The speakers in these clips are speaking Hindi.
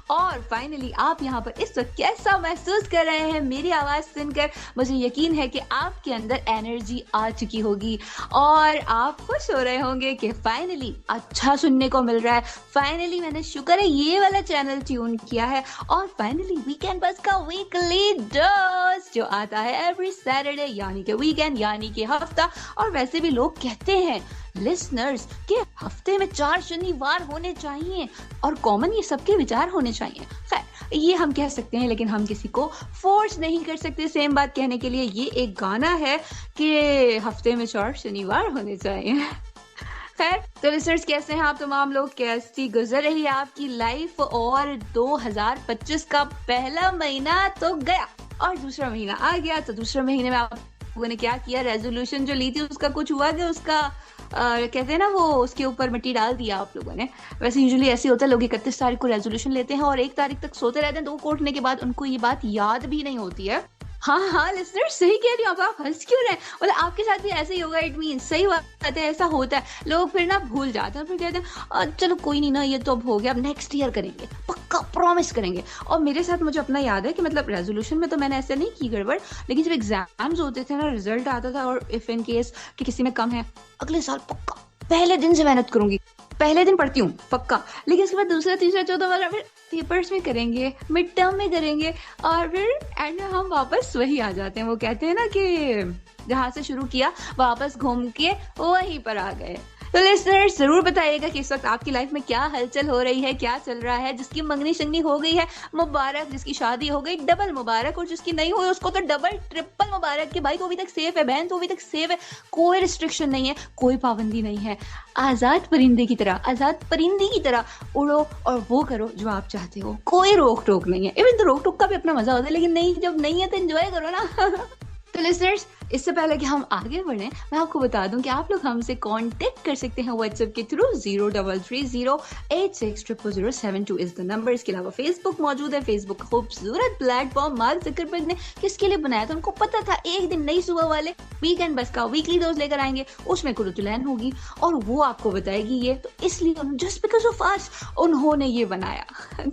और फाइनली आप यहाँ पर इस वक्त कैसा महसूस कर रहे हैं मेरी आवाज सुनकर? मुझे यकीन है कि आपके अंदर एनर्जी आ चुकी होगी और आप खुश हो रहे होंगे कि फाइनली अच्छा सुनने को मिल रहा है। फाइनली मैंने शुक्र है ये वाला चैनल ट्यून किया है और फाइनली वीकेंड बस का वीकली डोज जो आता है एवरी सैटरडे, यानी कि वीकेंड यानी कि हफ्ता। और वैसे भी लोग कहते हैं लिसनर्स कि हफ्ते में 4 शनिवार होने चाहिए और कॉमन ये सबके विचार होने चाहिए। खैर ये हम कह सकते हैं, लेकिन हम किसी को फोर्स नहीं कर सकते सेम बात कहने के लिए। ये एक गाना है कि हफ्ते में 4 शनिवार होने चाहिए। खैर तो लिसनर्स, कैसे हैं आप तमाम लोग? कैसी गुजर रही है आपकी लाइफ? और 2025 का पहला महीना तो गया और दूसरा महीना आ गया, तो दूसरे महीने में आप लोगों ने क्या किया? रेजोल्यूशन जो ली थी उसका कुछ हुआ कि उसका कहते हैं ना वो उसके ऊपर मिट्टी डाल दिया आप लोगों ने? वैसे यूजुअली ऐसे होता है, लोग 31 तारीख को रेजोल्यूशन लेते हैं और 1 तारीख तक सोते रहते हैं, 2 को उठने के बाद उनको ये बात याद भी नहीं होती है। हाँ हाँ लिसनर, सही कह रही हूँ। आप हंस क्यों रहे हैं? मतलब आपके साथ भी ऐसे ही होगा। इट मीन सही बात है, ऐसा होता है। लोग फिर ना भूल जाते हैं, फिर कहते हैं चलो कोई नहीं ना, ये तो अब हो गया, अब नेक्स्ट ईयर करेंगे, पक्का प्रॉमिस करेंगे। और मेरे साथ मुझे अपना याद है कि मतलब रेजोल्यूशन में तो मैंने ऐसे नहीं की गड़बड़, लेकिन जब एग्जाम्स होते थे ना, रिजल्ट आता था और इफ इन केस कि किसी में कम है, अगले साल पक्का पहले दिन से मेहनत करूंगी, पहले दिन पढ़ती हूँ पक्का। लेकिन उसके बाद दूसरा तीसरा चौथा वाला फिर पेपर्स में करेंगे, मिड टर्म में करेंगे और फिर एंड में हम वापस वही आ जाते हैं। वो कहते हैं ना कि जहाँ से शुरू किया वापस घूम के वहीं पर आ गए। तो लिसनर्स जरूर बताइएगा कि इस वक्त आपकी लाइफ में क्या हलचल हो रही है, क्या चल रहा है। जिसकी मंगनी शंगनी हो गई है मुबारक, जिसकी शादी हो गई डबल मुबारक, और जिसकी नहीं हुई उसको तो डबल ट्रिपल मुबारक कि भाई तो अभी तक सेफ है, बहन तो अभी तक सेफ है, कोई रिस्ट्रिक्शन नहीं है, कोई पाबंदी नहीं है। आजाद परिंदे की तरह, आजाद परिंदी की तरह उड़ो और वो करो जो आप चाहते हो, कोई रोक टोक नहीं है। इवन तो रोक टोक का भी अपना मजा होता है, लेकिन नहीं, जब नहीं है तो एंजॉय करो ना। तो लिसनर्स, इससे पहले कि हम आगे बढ़ें, मैं आपको बता दूं कि आप लोग हमसे कांटेक्ट कर सकते हैं व्हाट्सएप के थ्रू। 0330860072 is the number. इसके अलावा फेसबुक मौजूद है। फेसबुक खूबसूरत प्लेटफॉर्म मार्क ज़करबर्ग ने किसके लिए बनाया था? उनको पता था एक दिन नई सुबह वाले वीकेंड बस का वीकली डोज लेकर आएंगे, उसमें कुरुतुलैन होगी और वो आपको बताएगी ये, तो इसलिए जस्ट बिकॉज ऑफ अस उन्होंने ये बनाया।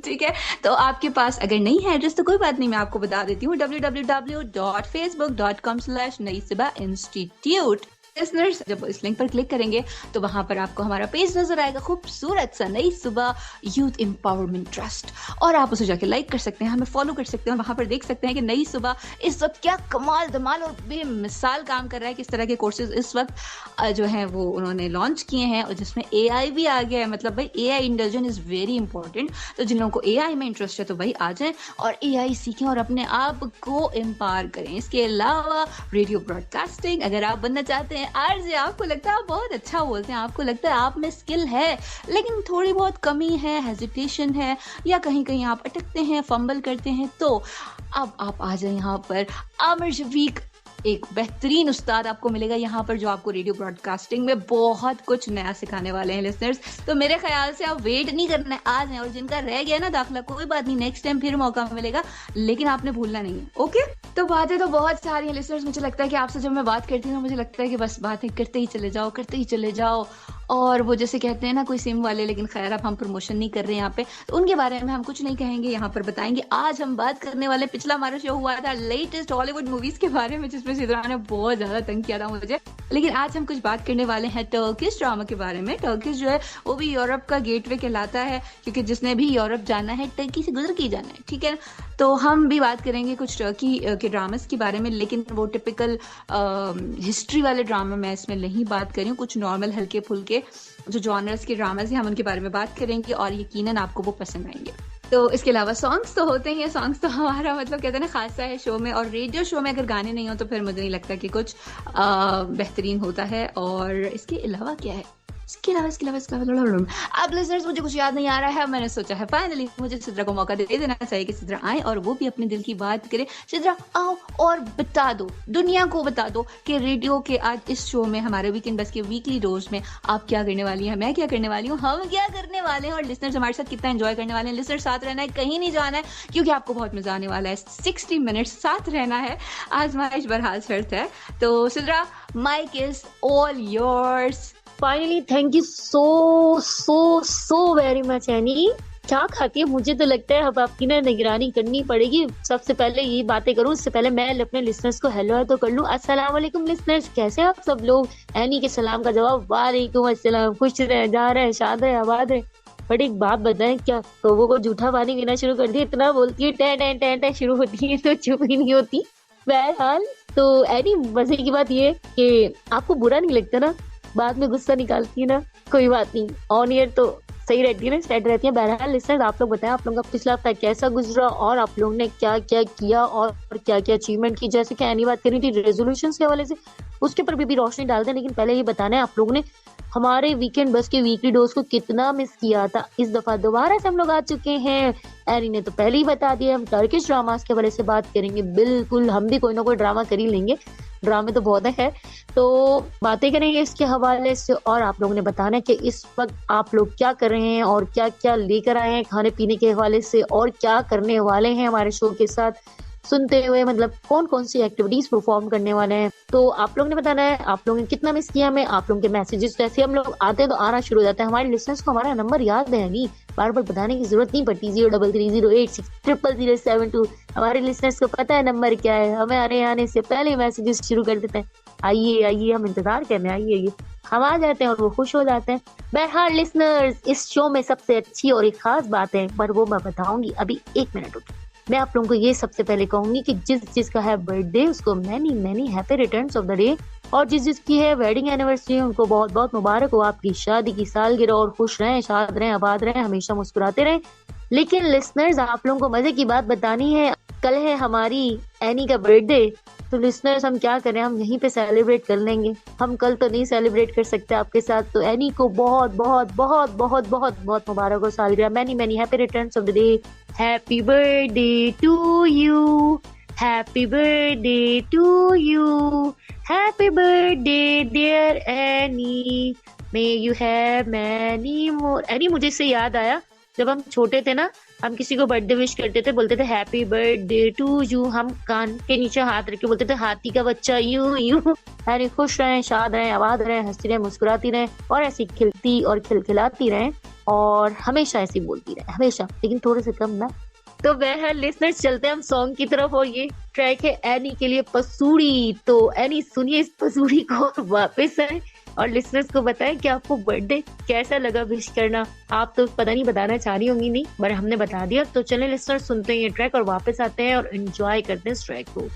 ठीक है, तो आपके पास अगर नहीं है एड्रेस तो कोई बात नहीं, मैं आपको बता देती हूँ। www.facebook.com/naisubah institute। लिसनर्स, जब इस लिंक पर क्लिक करेंगे तो वहां पर आपको हमारा पेज नजर आएगा, खूबसूरत सा नई सुबह यूथ एम्पावरमेंट ट्रस्ट, और आप उसे जाके लाइक कर सकते हैं, हमें फॉलो कर सकते हैं। वहां पर देख सकते हैं कि नई सुबह इस वक्त क्या कमाल धमाल और बेमिसाल काम कर रहा है, किस तरह के कोर्सेज इस वक्त जो है वो उन्होंने लॉन्च किए हैं, और जिसमें AI भी आ गया है। मतलब भाई AI इंडल्जन इज वेरी इंपॉर्टेंट। तो जिन लोगों को AI में इंटरेस्ट है तो भाई आ जाएं और AI सीखें और अपने आप को एम्पावर करें। इसके अलावा रेडियो ब्रॉडकास्टिंग अगर आप बनना चाहते हैं आरजे, आपको लगता है आप बहुत अच्छा बोलते हैं, आपको लगता है आप में स्किल है लेकिन थोड़ी बहुत कमी है, हेजिटेशन है, या कहीं कहीं आप अटकते हैं, फंबल करते हैं, तो अब आप आ जाए यहाँ पर। आमिर शफीक एक बेहतरीन उस्ताद आपको मिलेगा यहाँ पर, जो आपको रेडियो ब्रॉडकास्टिंग में बहुत कुछ नया सिखाने वाले हैं। लिसनर्स, तो मेरे ख्याल से आप वेट नहीं करना है, आ जाएं। और जिनका रह गया ना दाखिला, कोई बात नहीं, नेक्स्ट टाइम फिर मौका मिलेगा, लेकिन आपने भूलना नहीं है। ओके, तो बातें तो बहुत सारी हैं लिसनर्स। मुझे लगता है कि आपसे जब मैं बात करती हूँ मुझे लगता है कि बस बातें करते ही चले जाओ, करते ही चले जाओ। और वो जैसे कहते हैं ना कोई सिम वाले, लेकिन खैर अब हम प्रमोशन नहीं कर रहे हैं यहाँ पे, तो उनके बारे में हम कुछ नहीं कहेंगे, यहाँ पर बताएंगे। आज हम बात करने वाले, पिछला हमारा शो हुआ था लेटेस्ट हॉलीवुड मूवीज के बारे में, जिसमें सिद्रा ने बहुत ज्यादा तंग किया था मुझे, लेकिन आज हम कुछ बात करने वाले हैं टर्किश ड्रामा के बारे में। टर्किश जो है वो भी यूरोप का गेटवे कहलाता है, क्योंकि जिसने भी यूरोप जाना है टर्की से गुजर के जाना है। ठीक है, तो हम भी बात करेंगे कुछ टर्की के ड्रामास के बारे में, लेकिन वो टिपिकल हिस्ट्री वाले ड्रामा मैं इसमें नहीं बात करी हूँ। कुछ नॉर्मल हल्के फुल्के जो जॉनर्स के ड्रामास हैं हम उनके बारे में बात करेंगे और यकीनन आपको वो पसंद आएंगे। तो इसके अलावा सॉन्ग्स तो होते ही हैं। सॉन्ग्स तो हमारा मतलब कहते हैं ना खासा है शो में, और रेडियो शो में अगर गाने नहीं हो तो फिर मुझे नहीं लगता कि कुछ बेहतरीन होता है। और इसके अलावा क्या है, इसके अलावा अब लिसनर्स मुझे कुछ याद नहीं आ रहा है। मैंने सोचा है फाइनली मुझे सिद्रा को मौका दे देना चाहिए कि सिद्रा आए और वो भी अपने दिल की बात करे। सिद्रा आओ और बता दो, दुनिया को बता दो कि रेडियो के आज इस शो में, हमारे वीकेंड बस के वीकली डोज में आप क्या करने वाली हैं, मैं क्या करने वाली हूँ, हम क्या करने वाले हैं, और लिसनर्स हमारे साथ कितना एंजॉय करने वाले हैं। लिसनर्स साथ रहना है, कहीं नहीं जाना है, क्योंकि आपको बहुत मजा आने वाला है। 60 मिनट्स साथ रहना है, आजमाइश बरहाल शर्त है। तो Sidra, mic is all yours. Finally, thank you so very much, Annie. क्या खाती है? मुझे तो लगता है अब आपकी ना निगरानी करनी पड़ेगी। सबसे पहले यही बातें करूं, उससे पहले मैं अपने लिसनर्स को हेलो तो कर लूं। अस्सलाम वालेकुम लिसनर्स, कैसे हैं आप सब लोग? एनी के सलाम का जवाब वालेकुम अस्सलाम। खुश रहे, जा रहे, शाद रहे, आबाद रहे। बट एक बात बताएं, क्या कौवों को जूठा पानी पीना शुरू कर दिया? इतना बोलती है, टे टे टे टे शुरू होती है तो चुप ही नहीं होती। बहरहाल, तो एनी मजे की बात ये है कि आपको बुरा नहीं लगता ना, बाद में गुस्सा निकालती है ना, कोई बात नहीं, ऑन ईयर तो सही रहती है ना, स्ट्रेट रहती है। बहरहाल लिसनर्स, आप लोग बताएं आप लोगों का पिछला हफ्ता कैसा गुजरा और आप लोगों ने क्या क्या किया और क्या क्या अचीवमेंट की। जैसे कि एनी बात करी थी रेजोल्यूशन के हवाले से, उसके ऊपर भी रोशनी डालते हैं, लेकिन पहले ये बताना है आप लोगों ने हमारे वीकेंड बस के वीकली डोज को कितना मिस किया था। इस दफा दोबारा से हम लोग आ चुके हैं। एनी ने तो पहले ही बता दिया, हम टर्किश ड्रामास के हवाले से बात करेंगे। बिल्कुल, हम भी कोई ना कोई ड्रामा कर ही लेंगे, ड्रामे तो बहुत है। तो बातें करेंगे इसके हवाले से और आप लोगों ने बताना है कि इस वक्त आप लोग क्या कर रहे हैं और क्या क्या लेकर आए हैं खाने पीने के हवाले से और क्या करने वाले हैं हमारे शो के साथ सुनते हुए, मतलब कौन कौन सी एक्टिविटीज परफॉर्म करने वाले हैं। तो आप लोगों ने बताना है आप लोगों ने कितना मिस किया हमें। आप लोगों के मैसेजेस जैसे हम लोग आते हैं तो आना शुरू हो जाता है। हमारे लिसनर्स को हमारा नंबर याद है, नहीं बार बार बताने की जरूरत नहीं पड़ती। 033086000072। हमारे लिसनर्स को पता है नंबर क्या है, हमें आने से पहले मैसेजेस शुरू कर देते हैं, आइए आइए, हम इंतजार कर रहे हैं, आइए आइए। हम आ जाते हैं और वो खुश हो जाते हैं। बहरहाल लिसनर्स, इस शो में सबसे अच्छी और एक खास बात है, पर वो मैं बताऊंगी अभी, 1 मिनट रुकिए। मैं आप लोगों को ये सबसे पहले कहूंगी कि जिसका है बर्थडे उसको many many happy returns of the day, और जिसकी है वेडिंग एनिवर्सरी उनको बहुत बहुत मुबारक हो आपकी शादी की सालगिरह, और खुश रहें, शाद रहें, आबाद रहें, हमेशा मुस्कुराते रहें। लेकिन लिसनर्स, आप लोगों को मजे की बात बतानी है, कल है हमारी एनी का बर्थडे। तो लिसनर्स, हम क्या करें, हम यहीं पे सेलिब्रेट कर लेंगे। हम कल तो नहीं सेलिब्रेट कर सकते आपके साथ, तो एनी को बहुत बहुत बहुत बहुत बहुत बहुत मुबारक हो सालगिरह। Many many happy returns of the day. Happy birthday to you, happy birthday to you, happy birthday dear Annie, may you have many more. Annie, मुझे इससे याद आया, जब हम छोटे थे ना, हम किसी को बर्थडे विश करते थे, बोलते थे हैप्पी बर्थडे टू यू, हम कान के नीचे हाथ रख के बोलते थे हाथी का बच्चा यूं यूं। अरे खुश रहें, शाद रहें, आबाद रहें, हंसती रहें, मुस्कुराती रहें, और ऐसी खिलती और खिलखिलाती रहें, और हमेशा ऐसी बोलती रहें, हमेशा, लेकिन थोड़े से कम ना। तो बहरहाल लिसनर्स, चलते हैं हम सॉन्ग की तरफ, और ये ट्रैक है एनी के लिए पसूड़ी। तो एनी सुनिए इस पसूड़ी को और वापस आए, और लिसनर्स को बताएं कि आपको बर्थडे कैसा लगा विश करना। आप तो पता नहीं बताना चाह रही होंगी, नहीं, पर हमने बता दिया। तो चलें लिसनर्स, सुनते हैं ये ट्रैक और वापस आते हैं और एंजॉय करते हैं इस ट्रैक को।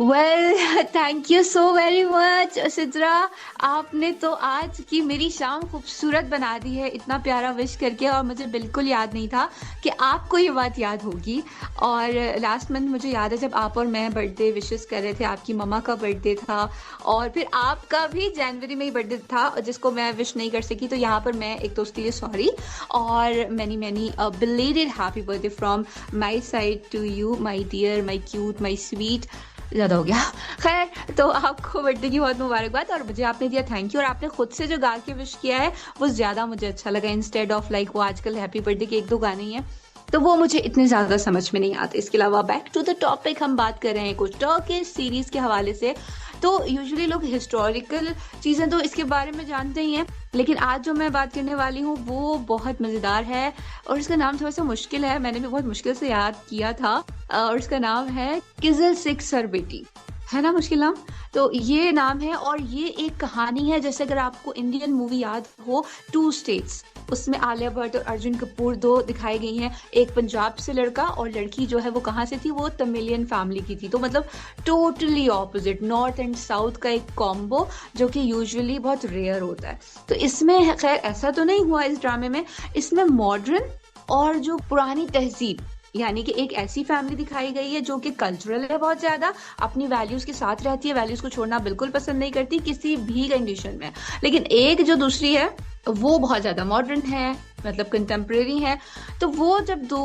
Well, thank you so very much Sidra, आपने तो आज की मेरी शाम खूबसूरत बना दी है इतना प्यारा विश करके, और मुझे बिल्कुल याद नहीं था कि आपको ये बात याद होगी। और लास्ट मंथ मुझे याद है जब आप और मैं बर्थडे विशेस कर रहे थे, आपकी मम्मा का बर्थडे था और फिर आपका भी जनवरी में ही बर्थडे था जिसको मैं विश नहीं कर सकी। तो यहाँ पर मैं एक तो उसके लिए सॉरी, और many many belated happy birthday from my side to you my dear, my cute, my sweet. ज़्यादा हो गया। खैर, तो आपको बर्थडे की बहुत मुबारकबाद, और मुझे आपने दिया थैंक यू, और आपने खुद से जो गा के विश किया है वो ज़्यादा मुझे अच्छा लगा, इंस्टेड ऑफ लाइक वो आजकल हैप्पी बर्थडे के 1-2 गाने ही हैं, तो वो मुझे इतने ज़्यादा समझ में नहीं आते। इसके अलावा बैक टू द टॉपिक, हम बात कर रहे हैं कुछ टर्किश सीरीज़ के हवाले से। तो यूजुअली लोग हिस्टोरिकल चीज़ें तो इसके बारे में जानते ही हैं, लेकिन आज जो मैं बात करने वाली हूँ वो बहुत मज़ेदार है, और इसका नाम थोड़ा सा मुश्किल है, मैंने भी बहुत मुश्किल से याद किया था, और इसका नाम है किजल सिक्स सर बेटी, है ना मुश्किल नाम। तो ये नाम है, और ये एक कहानी है, जैसे अगर आपको इंडियन मूवी याद हो 2 स्टेट्स, उसमें आलिया भट्ट और अर्जुन कपूर 2 दिखाई गई हैं। एक पंजाब से लड़का, और लड़की जो है वो कहाँ से थी, वो तमिलियन फैमिली की थी। तो मतलब totally opposite, north and south का एक कॉम्बो, जो कि यूजुअली बहुत रेयर होता है। तो इसमें खैर ऐसा तो नहीं हुआ इस ड्रामे में, इसमें मॉडर्न और जो पुरानी तहजीब, यानी कि एक ऐसी फैमिली दिखाई गई है जो कि कल्चरल है, बहुत ज़्यादा अपनी वैल्यूज़ के साथ रहती है, वैल्यूज़ को छोड़ना बिल्कुल पसंद नहीं करती किसी भी कंडीशन में। लेकिन एक जो दूसरी है वो बहुत ज़्यादा मॉडर्न है, मतलब कंटेम्प्रेरी है। तो वो जब दो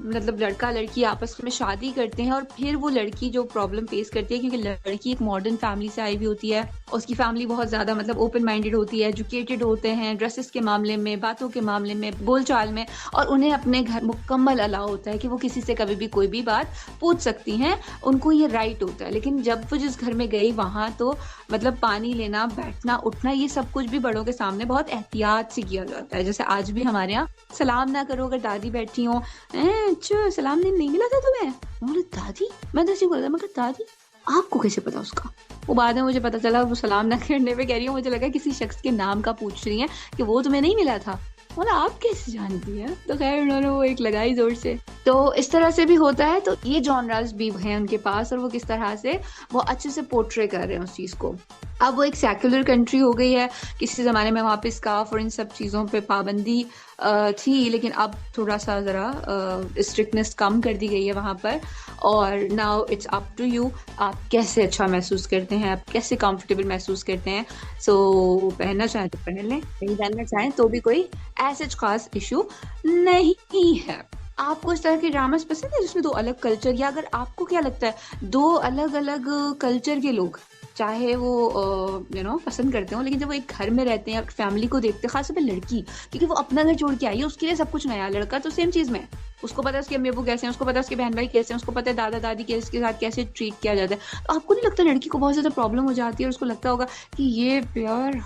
मतलब लड़का लड़की आपस में शादी करते हैं और फिर वो लड़की जो प्रॉब्लम फेस करती है, क्योंकि लड़की एक मॉडर्न फैमिली से आई हुई होती है, उसकी फैमिली बहुत ज़्यादा मतलब ओपन माइंडेड होती है, एजुकेटेड होते हैं ड्रेसेस के मामले में, बातों के मामले में, बोलचाल में, और उन्हें अपने घर मुकम्मल अलाउ होता है कि वो किसी से कभी भी कोई भी बात पूछ सकती हैं, उनको ये राइट होता है। लेकिन जब वो जिस घर में गई वहाँ तो मतलब पानी लेना, बैठना, उठना, ये सब कुछ भी बड़ों के सामने बहुत एहतियात से किया जाता है। जैसे आज भी हमारे यहाँ सलाम ना करो अगर दादी बैठी हो, अच्छा सलाम नहीं मिला था तुम्हें? बोले दादी, मैं तो ऐसे बोला था, मगर दादी आपको कैसे पता उसका? वो बाद में मुझे पता चला वो सलाम ना करने पे कह रही हूँ, मुझे लगा किसी शख्स के नाम का पूछ रही है कि वो तुम्हें नहीं मिला था। बोला आप कैसे जानती है? तो खैर उन्होंने वो एक लगाई जोर से। तो इस तरह से भी होता है। तो ये जॉनरास भी हैं उनके पास, और वो किस तरह से वो अच्छे से पोर्ट्रे कर रहे हैं उस चीज को। अब वो एक सेक्युलर कंट्री हो गई है, किसी जमाने में वहाँ पे स्कार्फ और इन सब चीज़ों पे पाबंदी थी, लेकिन अब थोड़ा सा ज़रा स्ट्रिक्टनेस कम कर दी गई है वहाँ पर। और now it's up to you, आप कैसे अच्छा महसूस करते हैं, आप कैसे कंफर्टेबल महसूस करते हैं। सो पहनना चाहें तो पहन लें, नहीं पहनना चाहें तो भी कोई ऐसे खास इशू नहीं है। आपको इस तरह के ड्रामास पसंद है जिसमें दो अलग कल्चर, या अगर आपको क्या लगता है दो अलग अलग कल्चर के लोग, चाहे वो पसंद करते हो, लेकिन जब वो एक घर में रहते हैं, फैमिली को देखते हैं, खासतौर पे लड़की, क्योंकि वो अपना घर छोड़ के आई है, उसके लिए सब कुछ नया। लड़का तो सेम चीज में है, उसको पता है उसके अम्मी अब्बू कैसे हैं, उसको पता है उसके बहन भाई कैसे हैं, उसको पता है दादा दादी के साथ कैसे ट्रीट किया जाता है। तो आपको नहीं लगता लड़की को बहुत ज्यादा प्रॉब्लम हो जाती है और उसको लगता होगा कि ये प्यार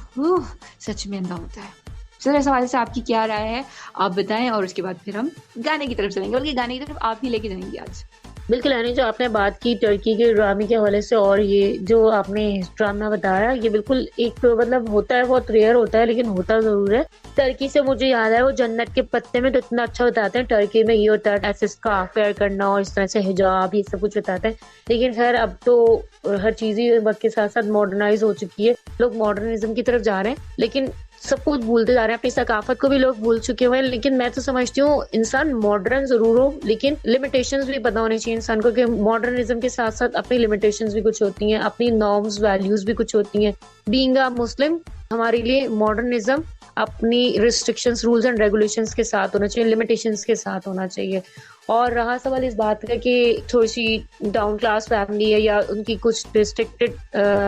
सच में अंधा होता है? सर इस हवाले से आपकी क्या राय है, आप बताएं, और उसके बाद फिर हम गाने की तरफ चलेंगे, बल्कि गाने की तरफ आप ही लेके जाएंगे आज। बिल्कुल यानी जो आपने बात की टर्की के ड्रामे के हवाले से, और ये जो आपने ड्रामा बताया, ये बिल्कुल एक मतलब होता है, बहुत रेयर होता है लेकिन होता जरूर है। टर्की से मुझे याद है वो जन्नत के पत्ते में तो इतना अच्छा बताते हैं टर्की में ये होता है, ऐसे स्कार्फ वेयर करना और इस तरह से हिजाब, ये सब कुछ बताते हैं। लेकिन खैर अब तो हर चीज ही वक्त के साथ साथ मॉडर्नाइज हो चुकी है, लोग मॉडर्निज्म की तरफ जा रहे हैं, लेकिन सब कुछ भूलते जा रहे हैं, अपनी सकाफत को भी लोग भूल चुके हुए हैं। लेकिन मैं तो समझती हूँ इंसान मॉडर्न जरूर हो, लेकिन लिमिटेशंस भी पता होनी चाहिए इंसान को, कि मॉडर्निज्म के साथ साथ अपनी लिमिटेशंस भी कुछ होती हैं, अपनी नॉर्म्स वैल्यूज भी कुछ होती हैं। बीइंग अ मुस्लिम हमारे लिए मॉडर्निज्म अपनी रिस्ट्रिक्शंस, रूल्स एंड रेगुलेशंस के साथ होना चाहिए, लिमिटेशंस के साथ होना चाहिए। और रहा सवाल इस बात का कि थोड़ी सी डाउन क्लास फैमिली है या उनकी कुछ रिस्ट्रिक्टेड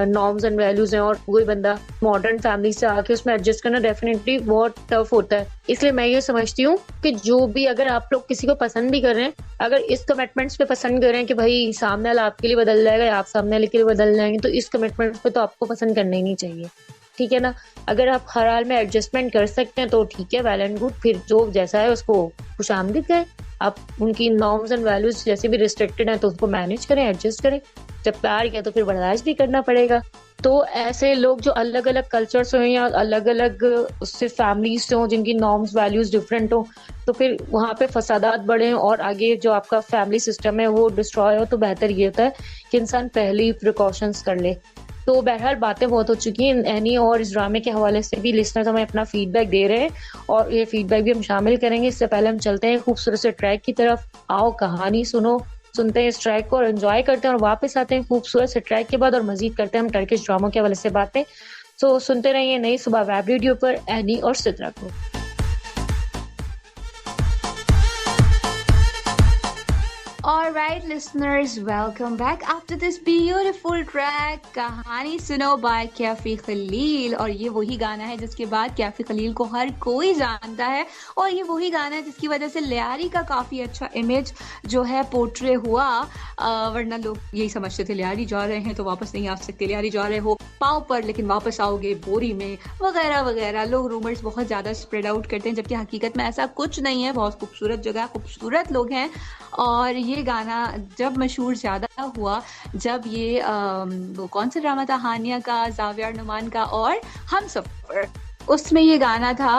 नॉर्म्स एंड वैल्यूज हैं, और कोई बंदा मॉडर्न फैमिली से आके उसमें एडजस्ट करना डेफिनेटली बहुत टफ होता है। इसलिए मैं ये समझती हूँ कि जो भी, अगर आप लोग किसी को पसंद भी कर रहे हैं, अगर इस कमिटमेंट्स पे पसंद कर रहे हैं कि भाई सामने वाला आपके लिए बदल जाएगा या आप सामने वाले के लिए बदल जाएंगे, तो इस कमिटमेंट्स पे तो आपको पसंद करना ही नहीं चाहिए, ठीक है ना। अगर आप हर हाल में एडजस्टमेंट कर सकते हैं तो ठीक है, वेल एंड गुड, फिर जो जैसा है उसको खुशामदीद करें। आप उनकी नॉर्म्स एंड वैल्यूज जैसे भी रिस्ट्रिक्टेड हैं तो उसको मैनेज करें, एडजस्ट करें। जब प्यार किया तो फिर बर्दाश्त भी करना पड़ेगा। तो ऐसे लोग जो अलग अलग कल्चर्स हो या अलग अलग उससे फैमिलीज से हो, जिनकी नॉर्म्स वैल्यूज डिफरेंट हो, तो फिर वहाँ पे फसादात बढ़े और आगे जो आपका फैमिली सिस्टम है वो डिस्ट्रॉय हो, तो बेहतर ये होता है कि इंसान पहले ही प्रिकॉशंस कर ले। तो बहरहाल बातें बहुत हो चुकी हैं एनी, और इस ड्रामे के हवाले से भी लिसनर्स हमें अपना फीडबैक दे रहे हैं और ये फीडबैक भी हम शामिल करेंगे। इससे पहले हम चलते हैं खूबसूरत से ट्रैक की तरफ। आओ कहानी सुनते हैं इस ट्रैक को और एंजॉय करते हैं, और वापस आते हैं खूबसूरत से ट्रैक के बाद और मजीद करते हैं हम टर्किश ड्रामों के हवाले से बातें। तो सुनते रहिए नई सुबह वेब रेडियो पर एनी और सिद्रा को। Alright listeners, welcome back after this beautiful track, कहानी सुनो by कैफी खलील। और ये वही गाना है जिसके बाद कैफी खलील को हर कोई जानता है, और ये वही गाना है जिसकी वजह से लियारी का काफ़ी अच्छा इमेज जो है पोर्ट्रे हुआ। वरना लोग यही समझते थे लियारी जा रहे हैं तो वापस नहीं आ सकते, लियारी जा रहे हो पाँव पर लेकिन वापस आओगे बोरी में, वगैरह वगैरह। लोग रूमर्स बहुत ज़्यादा स्प्रेड आउट करते हैं, जबकि हकीकत में ऐसा कुछ नहीं है। बहुत खूबसूरत जगह, खूबसूरत लोग हैं। और ये गाना जब मशहूर ज़्यादा हुआ, जब ये वो कौन सा ड्रामा था, हानिया का, जाविया नुमान का और हमसफर, उसमें ये गाना था,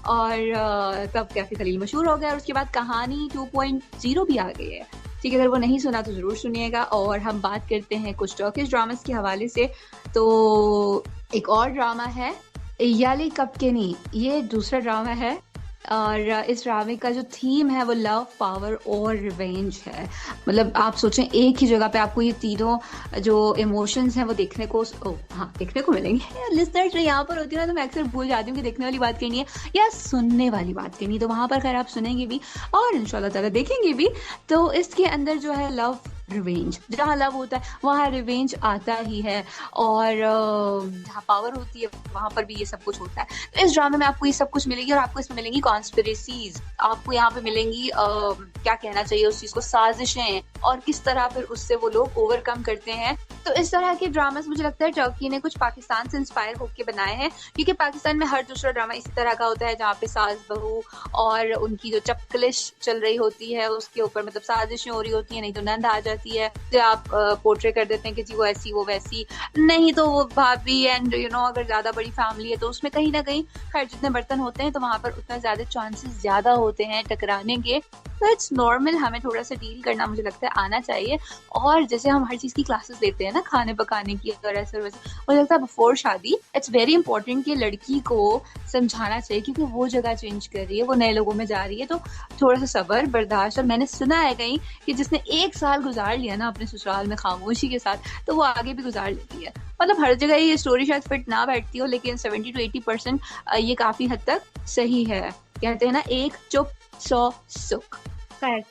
और तब कैफी खलील मशहूर हो गया। और उसके बाद कहानी 2.0 भी आ गई है, ठीक है। अगर वो नहीं सुना तो ज़रूर सुनिएगा। और हम बात करते हैं कुछ टर्किश ड्रामास के हवाले से। तो एक और ड्रामा है याली कपकेनी, ये दूसरा ड्रामा है और इस ड्रामे का जो थीम है वो लव, पावर और रिवेंज है। मतलब आप सोचें एक ही जगह पे आपको ये तीनों जो इमोशंस हैं वो देखने को मिलेंगे। लिसनर्स जो यहाँ पर होती है ना, तो मैं अक्सर भूल जाती हूँ कि देखने वाली बात करनी है या सुनने वाली बात करनी है। तो वहां पर खैर आप सुनेंगे भी और इंशाल्लाह ताला देखेंगे भी। तो इसके अंदर जो है लव, रिवेंज, जहाँ लव होता है वहाँ रिवेंज आता ही है, और जहाँ पावर होती है वहां पर भी ये सब कुछ होता है। तो इस ड्रामे में आपको ये सब कुछ मिलेगी, और आपको इसमें मिलेंगी कॉन्स्पिरेसीज, आपको यहाँ पे मिलेंगी क्या कहना चाहिए उस चीज को, साजिशें, और किस तरह फिर उससे वो लोग ओवरकम करते हैं। तो इस तरह के ड्रामास मुझे लगता है टर्की ने कुछ पाकिस्तान से इंस्पायर होकर बनाए हैं, क्योंकि पाकिस्तान में हर दूसरा ड्रामा इसी तरह का होता है जहाँ पे सास बहू और उनकी जो चपकलिश चल रही होती है उसके ऊपर मतलब साजिशें हो रही होती है, नहीं तो नंद आ जाती है, तो आप पोर्ट्रे कर देते हैं कि जी वो ऐसी वो वैसी, नहीं तो वो भाभी, एंड अगर ज्यादा बड़ी फैमिली है तो उसमें कहीं ना कहीं खैर जितने बर्तन होते हैं तो वहां पर उतना ज्यादा चांसेस ज्यादा होते हैं टकराने के। तो इट्स नॉर्मल, हमें थोड़ा सा डील करना मुझे लगता है आना चाहिए। और जैसे हम हर चीज की क्लासेस लेते हैं ना, खाने पकाने की और ऐसे वैसे, मुझे लगता है बिफोर शादी इट्स वेरी इंपॉर्टेंट कि लड़की को समझाना चाहिए, क्योंकि वो जगह चेंज कर रही है, वो नए लोगों में जा रही है, तो थोड़ा सा सब्र बर्दाश्त। और मैंने सुना है कहीं कि जिसने 1 साल गुजार लिया ना अपने ससुराल में खामोशी के साथ, तो वो आगे भी गुजार लेती है। मतलब हर जगह ये स्टोरी शायद फिट ना बैठती हो, लेकिन 70 to 80% ये काफी हद तक सही है। कहते हैं ना, एक चुप 100 सुख। खैर,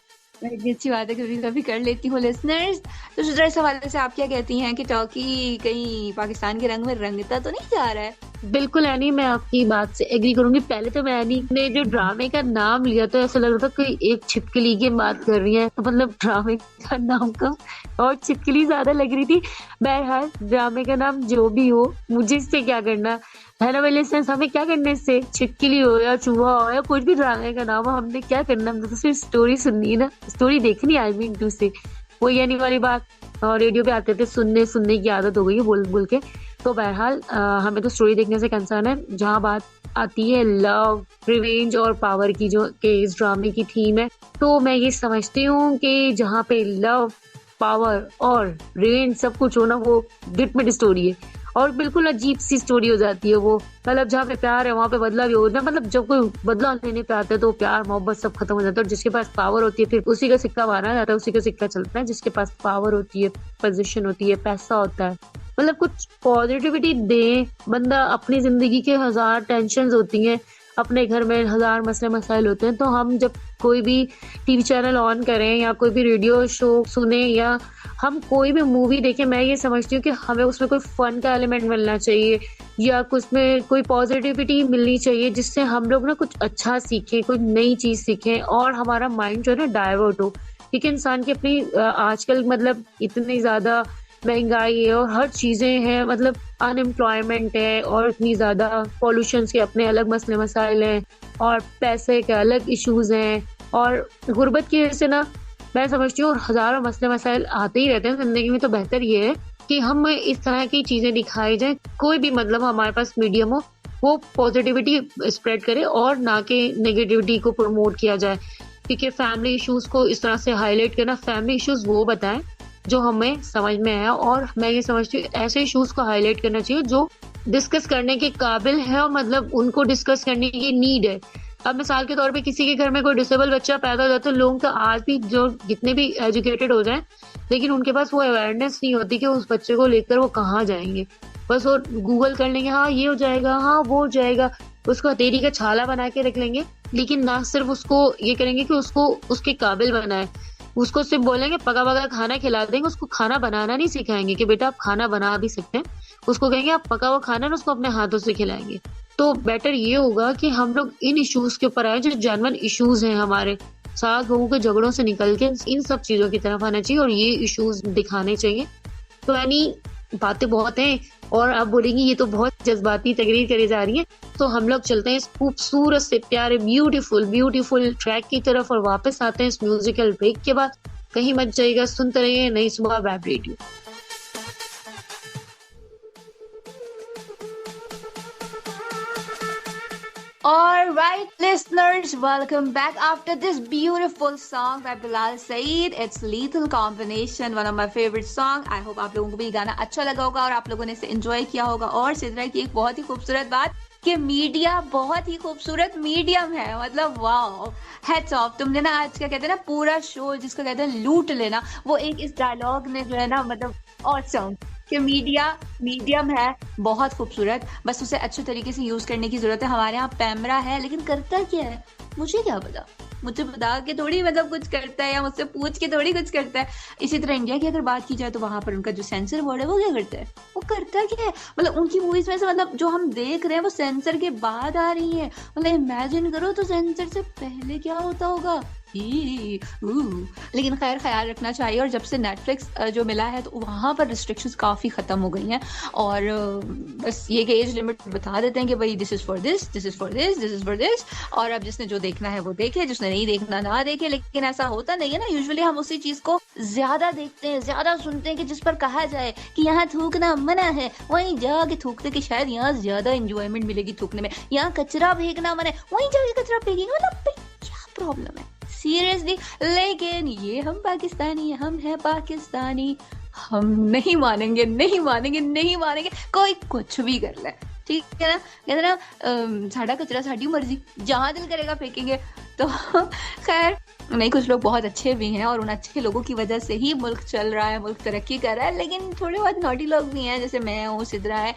मैं इतनी अच्छी बात है कभी कभी कर लेती हूँ लिसनर्स। तो जुजरा, इस हवाले से आप क्या कहती हैं कि टर्की कहीं पाकिस्तान के रंग में रंगता तो नहीं जा रहा है? बिल्कुल एनी, मैं आपकी बात से एग्री करूंगी। पहले तो मैं एनी ने जो ड्रामे का नाम लिया तो ऐसा लग रहा था कोई एक छिपकली की बात कर रही है, तो मतलब ड्रामे का नाम का और छिपकली ज्यादा लग रही थी। बहरहाल ड्रामे का नाम जो भी हो, मुझे इससे क्या करना है ना वाले सेंस, हमें क्या करना इससे, छिपकली हो या चूहा हो या कुछ भी ड्रामे का नाम हो, हमने क्या करना, हमने तो सिर्फ स्टोरी सुननी है ना, स्टोरी देखनी। आई मीन टू से वही यानी वाली बात। और रेडियो पे आते थे सुनने की आदत हो गई है बोल बोल के। तो बहरहाल हमें तो स्टोरी देखने से कंसर्न है। जहाँ बात आती है लव, रिवेंज और पावर की, जो कि इस ड्रामे की थीम है, तो मैं ये समझती हूँ कि जहाँ पे लव, पावर और रिवेंज सब कुछ हो ना, वो डिटमिट स्टोरी है। और बिल्कुल अजीब सी स्टोरी हो जाती है वो। मतलब जहाँ पे प्यार है वहाँ पे बदला भी होता है। मतलब जब कोई बदला लेने पे आता है तो प्यार मोहब्बत सब खत्म हो जाता है। और जिसके पास पावर होती है फिर उसी का सिक्का मारा जाता है, उसी का सिक्का चलता है। जिसके पास पावर होती है, पोजीशन होती है, पैसा होता है, मतलब कुछ पॉजिटिविटी दे बंदा। अपनी जिंदगी के 1000 टेंशन होती हैं, अपने घर में 1000 मसले मसाइल होते हैं। तो हम जब कोई भी टीवी चैनल ऑन करें या कोई भी रेडियो शो सुने या हम कोई भी मूवी देखें, मैं ये समझती हूँ कि हमें उसमें कोई फन का एलिमेंट मिलना चाहिए या कुछ में कोई पॉजिटिविटी मिलनी चाहिए, जिससे हम लोग ना कुछ अच्छा सीखें, कोई नई चीज सीखें और हमारा माइंड जो है ना डाइवर्ट हो। क्योंकि इंसान की अपनी आजकल मतलब इतनी ज्यादा महंगाई है और हर चीजें हैं, मतलब अनएम्प्लॉयमेंट है और इतनी ज्यादा पॉल्यूशन के अपने अलग मसले मसाइल हैं और पैसे के अलग इश्यूज हैं और गुर्बत की वजह से ना मैं समझती हूँ हजारों मसले मसाइल आते ही रहते हैं जिंदगी में। तो बेहतर ये है कि हम इस तरह की चीजें दिखाई जाए, कोई भी मतलब हमारे पास मीडियम हो वो पॉजिटिविटी स्प्रेड करे और ना कि नेगेटिविटी को प्रमोट किया जाए। क्योंकि फैमिली इश्यूज को इस तरह से हाईलाइट करना, फैमिली इश्यूज वो बताएं जो हमें समझ में आया। और मैं ये समझती हूँ ऐसे इश्यूज को हाईलाइट करना चाहिए जो डिस्कस करने के काबिल है और मतलब उनको डिस्कस करने की नीड है। अब मिसाल के तौर पे किसी के घर में कोई डिसेबल बच्चा पैदा हो जाता है, लोग तो आज भी जो जितने भी एजुकेटेड हो जाएं लेकिन उनके पास वो अवेयरनेस नहीं होती कि उस बच्चे को लेकर वो कहाँ जाएंगे। बस वो गूगल कर लेंगे, हाँ ये हो जाएगा, हाँ वो हो जाएगा, उसको हथेली का छाला बना के रख लेंगे। लेकिन ना सिर्फ उसको ये करेंगे कि उसको उसके काबिल बनाए, उसको सिर्फ बोलेंगे पका पका खाना खिला देंगे, उसको खाना बनाना नहीं सिखाएंगे कि बेटा आप खाना बना भी सकते हैं। उसको कहेंगे आप पका हुआ खाना ना उसको अपने हाथों से खिलाएंगे। तो बेटर ये होगा कि हम लोग इन इश्यूज के ऊपर आए जो जेन्युइन इश्यूज हैं हमारे, सास बहू के झगड़ों से निकल के इन सब चीजों की तरफ आना चाहिए और ये इश्यूज दिखाने चाहिए। तो यानी बातें बहुत हैं और आप बोलेंगी ये तो बहुत जज्बाती तकरीर करी जा रही है। तो हम लोग चलते हैं इस खूबसूरत से प्यारे ब्यूटीफुल ट्रैक की तरफ और वापस आते हैं इस म्यूजिकल ब्रेक के बाद। कहीं मत जाइएगा, सुनते रहिए नई सुबह web radio. All right, listeners, welcome back after this beautiful song by Bilal Saeed. It's Lethal Combination, one of my favorite song. I hope आप लोगों को भी ये गाना अच्छा लगा होगा और आप लोगों ने इसे एंजॉय किया होगा। और सिद्रा की एक बहुत ही खूबसूरत बात कि मीडिया बहुत ही खूबसूरत मीडियम है, मतलब वाओ, हेड्स ऑफ। तुमने ना आज क्या कहते हैं ना, पूरा शो जिसको कहते हैं लूट लेना, वो एक इस डायलॉग ने जो है ना, मतलब ऑसम कि मीडिया मीडियम है, बहुत खूबसूरत, बस उसे अच्छे तरीके से यूज करने की जरूरत है। हमारे यहाँ पैमरा है, लेकिन करता क्या है मुझे क्या पता, मुझे बता के थोड़ी मतलब कुछ करता है, या मुझसे पूछ के थोड़ी कुछ करता है। इसी तरह इंडिया की अगर बात की जाए तो वहां पर उनका जो सेंसर बोर्ड है वो क्या करता है, वो करता क्या है, मतलब उनकी मूवीज में से मतलब जो हम देख रहे हैं वो सेंसर के बाद आ रही है। मतलब इमेजिन करो तो सेंसर से पहले क्या होता होगा। लेकिन खैर ख्याल रखना चाहिए। और जब से नेटफ्लिक्स जो मिला है तो वहां पर रिस्ट्रिक्शंस काफी खत्म हो गई हैं, और बस ये कि एज लिमिट बता देते हैं कि भाई this is for this, this is for this, this is for this, और अब जिसने जो देखना है वो देखे, जिसने नहीं देखना ना देखे। लेकिन ऐसा होता नहीं है ना, यूजुअली हम उसी चीज को ज्यादा देखते हैं, ज्यादा सुनते हैं कि जिस पर कहा जाए कि यहाँ थूकना मना है, वहीं जाके थूकते कि शायद यहाँ ज्यादा इंजॉयमेंट मिलेगी थूकने में। यहाँ कचरा फेंकना मना है, वहीं जाके कचरा फेंकेंगे, मतलब क्या प्रॉब्लम है सीरियसली। लेकिन ये हम पाकिस्तानी, हम है पाकिस्तानी, हम नहीं मानेंगे, नहीं मानेंगे, नहीं मानेंगे, कोई कुछ भी कर ले, ठीक है ना। कहते ना साड़ा कचरा साड़ी मर्जी, जहां दिल करेगा फेंकेंगे। तो खैर नहीं, कुछ लोग बहुत अच्छे भी हैं और उन अच्छे लोगों की वजह से ही मुल्क चल रहा है, मुल्क तरक्की कर रहा है। लेकिन थोड़े बहुत नॉटी लोग भी हैं, जैसे मैं हूँ, सिद्रा है।